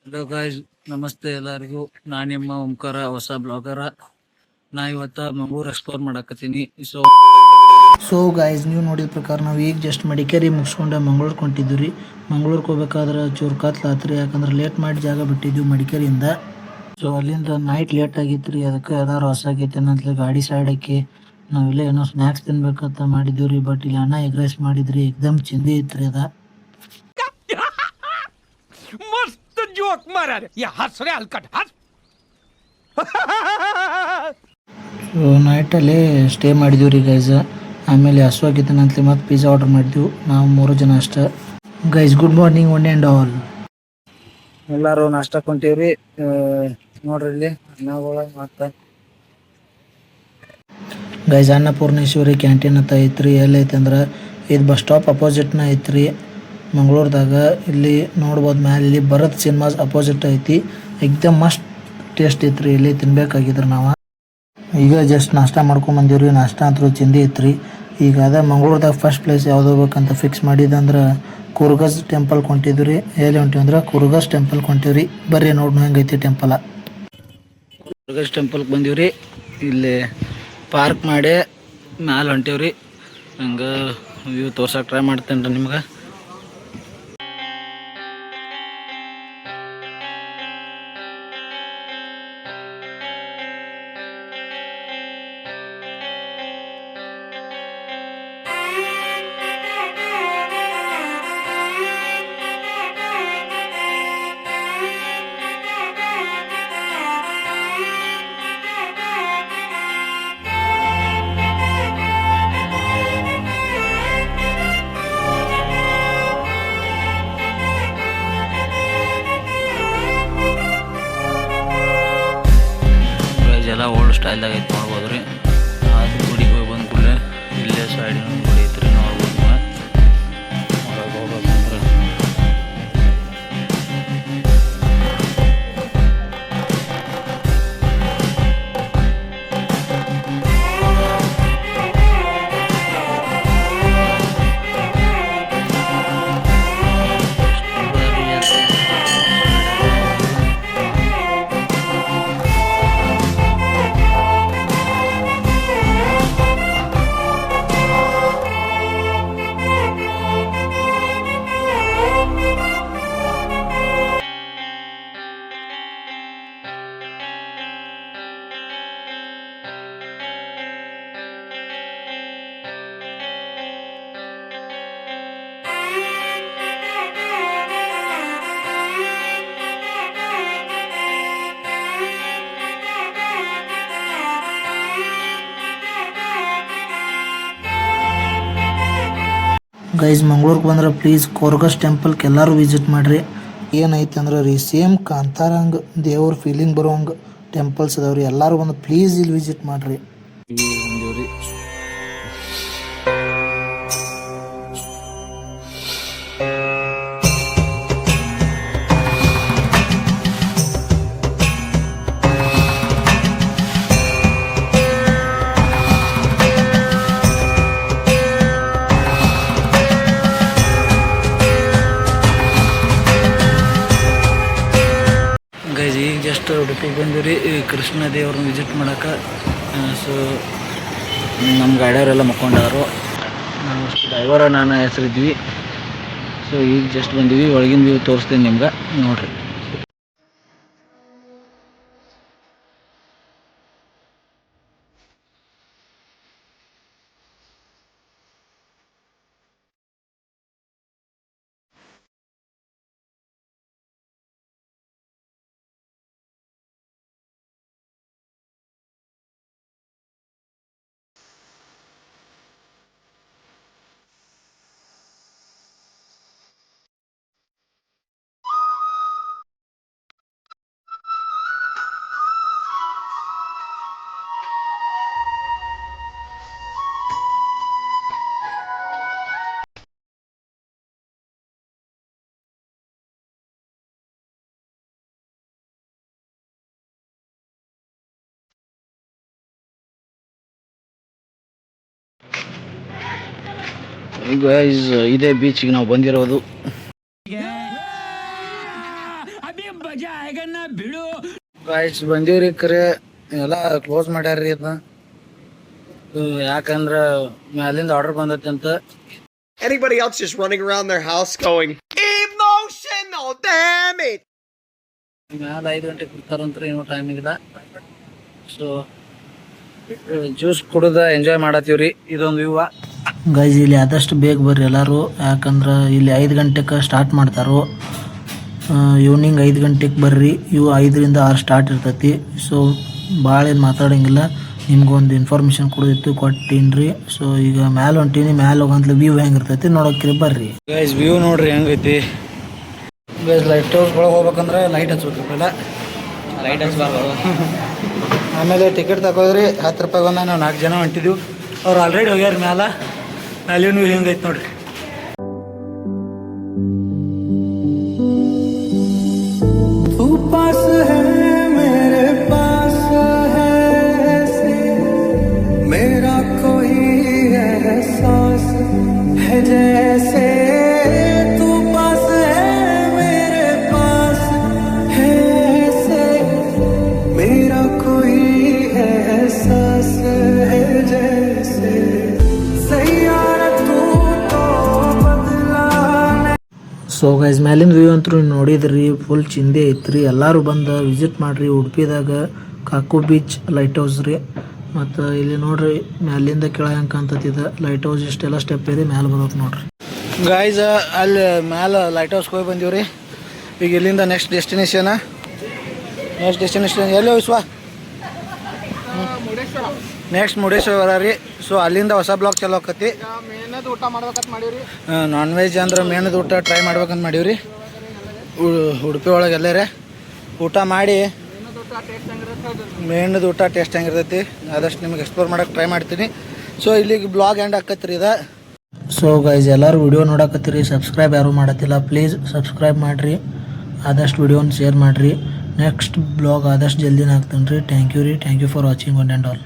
Hello guys, ನಮಸ್ತೆ ಎಲ್ಲರಿಗೂ. ನಾನು ನಿಮ್ಮ ಓಂಕಾರ, ಹೊಸ ಬ್ಲಾಗರ. ನಾ ಇವತ್ತ ಮಂಗಳೂರು ಎಕ್ಸ್ಪ್ಲೋರ್ ಮಾಡಕತ್ತೀನಿ. ಸೊ ಗಾಯ್ಸ್, ನೀವು ನೋಡಿದ ಪ್ರಕಾರ ನಾವು ಈಗ ಜಸ್ಟ್ ಮಡಿಕೇರಿ ಮುಗಿಸ್ಕೊಂಡು ಮಂಗಳೂರು ಹೊಂಟಿದ್ವಿ ರೀ. ಮಂಗಳೂರಿಗೆ ಹೋಗ್ಬೇಕಾದ್ರೆ ಚೂರು ಕತ್ಲಾತ್ರಿ, ಯಾಕಂದ್ರೆ ಲೇಟ್ ಮಾಡಿ ಜಾಗ ಬಿಟ್ಟಿದ್ವಿ ಮಡಿಕೇರಿಯಿಂದ. ಸೊ ಅಲ್ಲಿಂದ ನೈಟ್ ಲೇಟ್ ಆಗಿತ್ತು ರೀ, ಅದಕ್ಕೆ ಏನಾರು ಹೊಸ ಆಗೈತೆ ಅನ್ನೋದ್ಲೆ ಗಾಡಿ ಸೈಡ್ ಹಾಕಿ ನಾವಿಲ್ಲೇ ಏನೋ ಸ್ನ್ಯಾಕ್ಸ್ ತಿನ್ಬೇಕಂತ ಮಾಡಿದ್ವಿ ರೀ. ಬಟ್ ಇಲ್ಲಿ ಅಣ್ಣ ಎಗ್ ರೈಸ್ ಮಾಡಿದ್ರಿ, ಎಕ್ದಮ್ ಚಿಂದಿ ಇತ್ತು ಅದ. मस्त जोक मारा रे ये हंस रे हलकट हंस ಸೊ ನೈಟಲ್ಲಿ ಸ್ಟೇ ಮಾಡಿದ್ವಿ ರೀ ಗೈಸ್. ಆಮೇಲೆ ಹಸುವಾಗಿತ್ತಂತಲೇ ಮತ್ತೆ ಪಿಜ್ಜಾ ಆರ್ಡರ್ ಮಾಡಿದ್ವಿ, ನಾವು 3 ಜನ ಅಷ್ಟೇ. Guys, good morning one and all. ಎಲ್ಲರೂ ನಾಷ್ಟ ಕೊಂತೀವ್ರಿ. ನೋಡ್ರಿ ಇಲ್ಲಿ ಅನ್ನಗಳ ಮತ್ತೆ ಗೈಸ್, ಅನ್ನಪೂರ್ಣೇಶ್ವರಿ ಕ್ಯಾಂಟೀನ್ ಅಂತ ಐತ್ರಿ. ಎಲ್ಲೈತೆ ಅಂದ್ರೆ ಇದು ಬಸ್ ಸ್ಟಾಪ್ ಅಪೋಸಿಟ್ನ ಐತ್ರಿ ಮಂಗಳೂರದಾಗ. ಇಲ್ಲಿ ನೋಡ್ಬೋದು ಮ್ಯಾಲೆ, ಇಲ್ಲಿ ಭರತ್ ಸಿನಿಮಾಸ್ ಅಪೋಸಿಟ್ ಐತಿ. ಎಕ್ದಮ್ ಮಸ್ತ್ ಟೇಸ್ಟ್ ಐತ್ರಿ, ಇಲ್ಲಿ ತಿನ್ಬೇಕಾಗಿದ್ರೆ ನಾವು. ಈಗ ಜಸ್ಟ್ ನಾಷ್ಟ ಮಾಡ್ಕೊಂಡ್ ಬಂದಿವ್ರಿ. ನಾಷ್ಟ ಅಂತೂ ಚಿಂದಿ ಐತ್ರಿ. ಈಗ ಅದ ಮಂಗಳೂರದಾಗ ಫಸ್ಟ್ ಪ್ಲೇಸ್ ಯಾವ್ದು ಹೋಗ್ಬೇಕಂತ ಫಿಕ್ಸ್ ಮಾಡಿದಂದ್ರೆ ಕುರುಗಸ್ ಟೆಂಪಲ್ ಕೊಂಟಿದ್ವಿ ರೀ. ಎಲ್ಲಿ ಹೊಂಟಿವಿ ಅಂದ್ರೆ ಕುರುಗಸ್ ಟೆಂಪಲ್ ಕೊಂಟಿವ್ರಿ. ಬರ್ರಿ ನೋಡ್ ಹೆಂಗೈತಿ ಟೆಂಪಲ್. ಕುರುಗಸ್ ಟೆಂಪಲ್ಗೆ ಬಂದೀವ್ರಿ. ಇಲ್ಲಿ ಪಾರ್ಕ್ ಮಾಡಿ ಮ್ಯಾಲೆ ಹೊಂಟೀವ್ರಿ. ಹಂಗೆ ವ್ಯೂ ತೋರ್ಸಕ್ಕೆ ಟ್ರೈ ಮಾಡ್ತೇನೆ ರೀ ನಿಮ್ಗೆ. ಎಲ್ಲ ಓಲ್ಡ್ ಸ್ಟೈಲ್ದಾಗ ಐತೆ, ನೋಡ್ಬೋದು ರೀ. ಅದು ಗುಡಿಗೆ ಹೋಗಿ ಬಂದ ಕೂಡಲೇ ಇಲ್ಲೇ ಸೈಡಿನ ಗುಡಿ ಐತ್ರಿ, ನೋಡ್ಬೋದು ನೀವು. ಒಳಗೆ ಹೋಗ್ಬೇಕಂದ್ರೆ ಗೈಸ್, ಮಂಗ್ಳೂರ್ಗೆ ಬಂದ್ರೆ ಪ್ಲೀಸ್ ಕೊರ್ಗಸ್ ಟೆಂಪಲ್ಗೆ ಎಲ್ಲರೂ ವಿಸಿಟ್ ಮಾಡಿರಿ. ಏನೈತೆ ಅಂದ್ರೆ ರೀ, ಸೇಮ್ ಕಾಂತಾರಂಗ್ ದೇವ್ರ ಫೀಲಿಂಗ್ ಬರೋಂಗೆ ಟೆಂಪಲ್ಸ್ ಅದಾವ್ರಿ. ಎಲ್ಲರೂ ಬಂದು ಪ್ಲೀಸ್ ಇಲ್ಲಿ ವಿಸಿಟ್ ಮಾಡಿರಿ. ಬಂದೀವ್ರಿ. ಗೈಸ್, ಈಗ ಜಸ್ಟ್ ಉಡುಪಿಗೆ ಬಂದಿವ್ರಿ ಕೃಷ್ಣ ದೇವ್ರನ್ನ ವಿಸಿಟ್ ಮಾಡೋಕೆ. ಸೊ ನಮ್ಮ ಗಾಡಿಯವರೆಲ್ಲ ಮಕ್ಕೊಂಡಾರು, ನಾವು ಅಷ್ಟು ಡ್ರೈವರ ನಾನು ಹೆಸರಿದ್ವಿ. ಸೊ ಈಗ ಜಸ್ಟ್ ಬಂದೀವಿ. ಒಳಗಿನ ವ್ಯೂ ತೋರಿಸ್ತೀನಿ ನಿಮ್ಗೆ, ನೋಡಿರಿ. ಗೈಸ್, ಇದೇ ಬೀಚಿಗೆ ನಾವು ಬಂದಿರೋದು. ಗಾಯ್ಸ್ ಬಂದೀವ್ರಿ ಕರೆ ಎಲ್ಲ ಕ್ಲೋಸ್ ಮಾಡ್ಯಾರ್ರಿ ಇದನ್ನ ಯಾಕಂದ್ರ ಮ್ಯಾಲಿಂದ ಆರ್ಡರ್ ಬಂದೈತಿ ಅಂತ. Anybody else just running around their house going, emotional damage? ಮ್ಯಾಲ 5 ಗಂಟೆಗೆ ಬಿಡ್ತಾರಂತ್ರಿ, ಏನೋ ಟೈಮಿಂಗ್ ಇಲ್ಲ. ಸೊ ಜ್ಯೂಸ್ ಕುಡ್ದ ಎಂಜಾಯ್ ಮಾಡತ್ತೀವ್ರಿ. ಇದೊಂದು ವ್ಯೂವ ಗೈಸ್. ಇಲ್ಲಿ ಆದಷ್ಟು ಬೇಗ ಬರ್ರಿ ಎಲ್ಲರೂ, ಯಾಕಂದ್ರೆ ಇಲ್ಲಿ 5 ಗಂಟೆಗೆ ಸ್ಟಾರ್ಟ್ ಮಾಡ್ತಾರೋ. ಈವ್ನಿಂಗ್ 5 ಗಂಟೆಗೆ ಬರ್ರಿ. 5ರಿಂದ 6 ಸ್ಟಾರ್ಟ್ ಇರ್ತೈತಿ. ಸೊ ಭಾಳ ಏನು ಮಾತಾಡೋಂಗಿಲ್ಲ, ನಿಮ್ಗೊಂದು ಇನ್ಫಾರ್ಮೇಷನ್ ಕೊಡೋದಿತ್ತು ಕೊಟ್ಟೀನಿ. ಸೊ ಈಗ ಮ್ಯಾಲೆ ಹೊಂಟೀನಿ, ಮ್ಯಾಲೆ ಹೋಗಂತಲೇ ವ್ಯೂ ಹೆಂಗಿರ್ತೈತಿ ನೋಡೋಕ್ರಿ ಬರ್ರಿ. ಗೈಸ್ ವ್ಯೂ ನೋಡ್ರಿ ಹೆಂಗೈತಿ. ಗೈಸ್ ಲೈಟ್ ಹೌಸ್ ಒಳಗೆ ಹೋಗ್ಬೇಕಂದ್ರೆ ಲೈಟ್ ಹಚ್ಬೇಕಲ್ಲ, ಲೈಟ್ ಹಚ್ಬಾರ್ದು. ಆಮೇಲೆ ಟಿಕೆಟ್ ತಗೋದ್ರಿ 10 ರೂಪಾಯಿಗೆ ಒಂದು. ನಾವು 4 ಜನ ಹೊಂಟಿದ್ದೀವಿ, ಅವ್ರು ಆಲ್ರೆಡಿ ಹೋಗ್ಯಾರ ಮ್ಯಾಲೆ ವ್ಯೂ ಹೆಂಗೈತಿ ನೋಡ್ರಿ. ಸೊ ಗೈಸ್ ಮ್ಯಾಲಿನ ವ್ಯೂ ಅಂತೂ ನೋಡಿದ್ರಿ, ಫುಲ್ ಚಿಂದೆ ಐತ್ರಿ. ಎಲ್ಲರೂ ಬಂದು ವಿಸಿಟ್ ಮಾಡಿರಿ ಉಡುಪಿದಾಗ ಕಾಕು ಬೀಚ್ ಲೈಟ್ ಹೌಸ್ ರೀ. ಮತ್ತು ಇಲ್ಲಿ ನೋಡ್ರಿ ಮ್ಯಾಲಿಂದ ಕೆಳಗೆ ಹೆಂಗೆ ಕಾಣ್ತತಿದ ಲೈಟ್ ಹೌಸ್. ಇಷ್ಟೆಲ್ಲ ಸ್ಟೆಪ್ ಇದೆ, ಮ್ಯಾಲೆ ಬರೋದು ನೋಡ್ರಿ. ಗಾಯ್ಸ್ ಅಲ್ಲಿ ಮ್ಯಾಲೆ ಲೈಟ್ ಹೌಸ್ಗೆ ಹೋಗಿ ಬಂದೀವಿ ರೀ. ಈಗ ಇಲ್ಲಿಂದ ನೆಕ್ಸ್ಟ್ ಡೆಸ್ಟಿನೇಷನ್ ಎಲ್ಲಿ ವಿಶ್ವ? ನೆಕ್ಸ್ಟ್ ಮುರುಡೇಶ್ವರ ರೀ. ಸೊ ಅಲ್ಲಿಂದ ಹೊಸ ಬ್ಲಾಗ್ ಚಲೋ ಆಕತಿ. ಊಟ ಮಾಡ್ಬೇಕಂತ ಮಾಡೀವ್ರಿ. ನಾನ್ ವೆಜ್ ಅಂದ್ರೆ ಮೇಣದ ಊಟ ಟ್ರೈ ಮಾಡ್ಬೇಕಂತ ಮಾಡೀವಿ ರೀ. ಉಡುಪಿ ಒಳಗೆ ಎಲ್ಲರೇ ಊಟ ಮಾಡಿ ಮೇಣದ ಊಟ ಟೇಸ್ಟ್ ಹೆಂಗಿರ್ತೈತಿ ಆದಷ್ಟು ನಿಮಗೆ ಎಕ್ಸ್ಪ್ಲೋರ್ ಮಾಡೋಕೆ ಟ್ರೈ ಮಾಡ್ತೀನಿ. ಸೊ ಇಲ್ಲಿಗೆ ಬ್ಲಾಗ್ ಎಂಡ್ ಆಕತ್ರಿ ಇದು. ಸೊ ಗೈಸ್ ಎಲ್ಲರೂ ವಿಡಿಯೋ ನೋಡಕತ್ತೀರಿ, ಸಬ್ಸ್ಕ್ರೈಬ್ ಯಾರು ಮಾಡತ್ತಿಲ್ಲ ಪ್ಲೀಸ್ ಸಬ್ಸ್ಕ್ರೈಬ್ ಮಾಡಿರಿ. ಆದಷ್ಟು ವಿಡಿಯೋನ ಶೇರ್ ಮಾಡಿರಿ. ನೆಕ್ಸ್ಟ್ ಬ್ಲಾಗ್ ಆದಷ್ಟು ಜಲ್ದಿನ ಹಾಕ್ತೀನಿ ರೀ. Thank you for watching one and all.